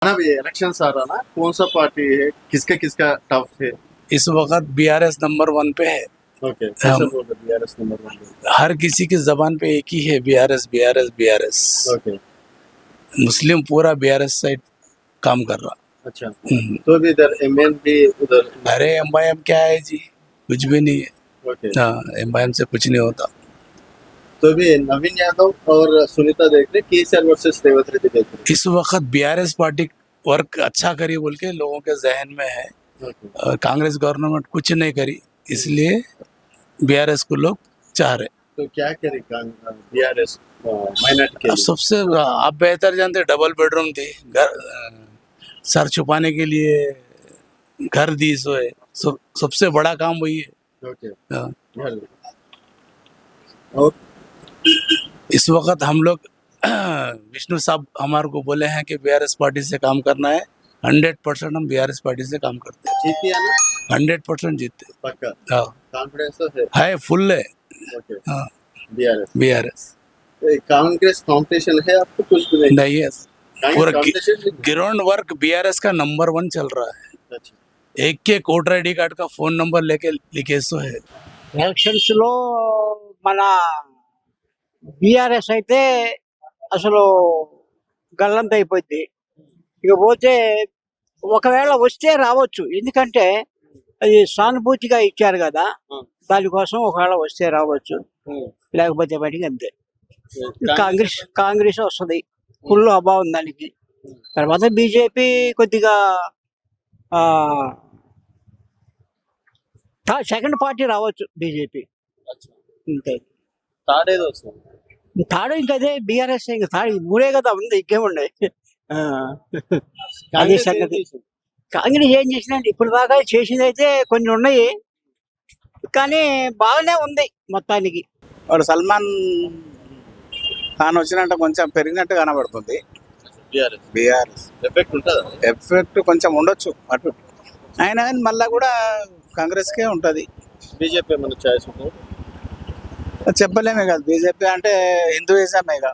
ना भी इलेक्शंस आ रहा ना, कौन सा पार्टी है, किसका किसका टफ है? इस वक्त बीआरएस नंबर 1 पे है। ओके, कैसे बोल रहे बीआरएस नंबर 1? हर किसी की जबान पे एक ही है, बीआरएस बीआरएस बीआरएस। ओके, मुस्लिम पूरा बीआरएस साइड काम कर रहा। अच्छा। तो भी इधर एमएन भी उधर। अरे एमआईएम क्या है जी, कुछ भी नहीं है। ओके, हाँ, एमआईएम से कुछ नहीं होता। तो भी नवीन यादव और सुनीता देख रहे, केसीआर वर्सेस रेवंत रेड्डी देख रहे। इस वक्त बीआरएस पार्टी वर्क अच्छा करी बोल के लोगों के जहन में है। ओके, कांग्रेस गवर्नमेंट कुछ नहीं करी, इसलिए बीआरएस को लोग चाह रहे। तो क्या करे बीआरएस माइनॉरिटी के अब लिए? सबसे आप बेहतर जानते, डबल बेडरूम थी, घर सर छुपाने के लिए घर दी, सो है सबसे बड़ा काम वही है। ओके, हाँ। घर। और इस वक्त हम लोग विष्णु साहब हमारे को बोले हैं कि बीआरएस पार्टी से काम करना है। 100% हम बीआरएस पार्टी से काम करते जीती है ना? हैं, 100% जीतते पक्का हाँ। कॉन्फिडेंस तो है? है, फुल है। ओके, हाँ, बीआरएस। बीआरएस कांग्रेस कंपटीशन है आपको? कुछ भी नहीं? नहीं है। पूरा कंपटीशन। ग्राउंड वर्क बीआरएस का नंबर 1 चल रहा है। अच्छा, एक के वोटर ఐడి కార్డ్ का फोन नंबर लेके लिखेसो है। ఎలక్షన్స్ లో మన బీఆర్ఎస్ అయితే అసలు గల్లంత అయిపోయింది. ఇకపోతే ఒకవేళ వస్తే రావచ్చు, ఎందుకంటే అది సానుభూతిగా ఇచ్చారు కదా, దానికోసం ఒకవేళ వస్తే రావచ్చు, లేకపోతే బయటికి అంతే. కాంగ్రెస్ వస్తుంది, ఫుల్ అభావం దానికి. తర్వాత బీజేపీ కొద్దిగా సెకండ్ పార్టీ రావచ్చు బీజేపీ అంతే. తాడేదో వస్తుంది. తాడు ఇంకా అదే బీఆర్ఎస్, ఇంకా తాడు మూడే కదా ఉంది, ఇంకేముండే. అదే సంగతి. కాంగ్రెస్ ఏం చేసిందంటే ఇప్పుడు దాకా చేసింది అయితే కొన్ని ఉన్నాయి, కానీ బాగానే ఉంది మొత్తానికి. వాడు సల్మాన్ ఖాన్ వచ్చినట్టు కొంచెం పెరిగినట్టు కనబడుతుంది. బీఆర్ఎస్ ఎఫెక్ట్ ఉంటుందా? ఎఫెక్ట్ కొంచెం ఉండొచ్చు అటు, అయినా కానీ మళ్ళీ కూడా కాంగ్రెస్కే ఉంటుంది. బీజేపీ ఏమైనా ఛాయిస్ ఉంటుంది? చెప్పలేమే కదా, బీజేపీ అంటే హిందూయిజమే కదా.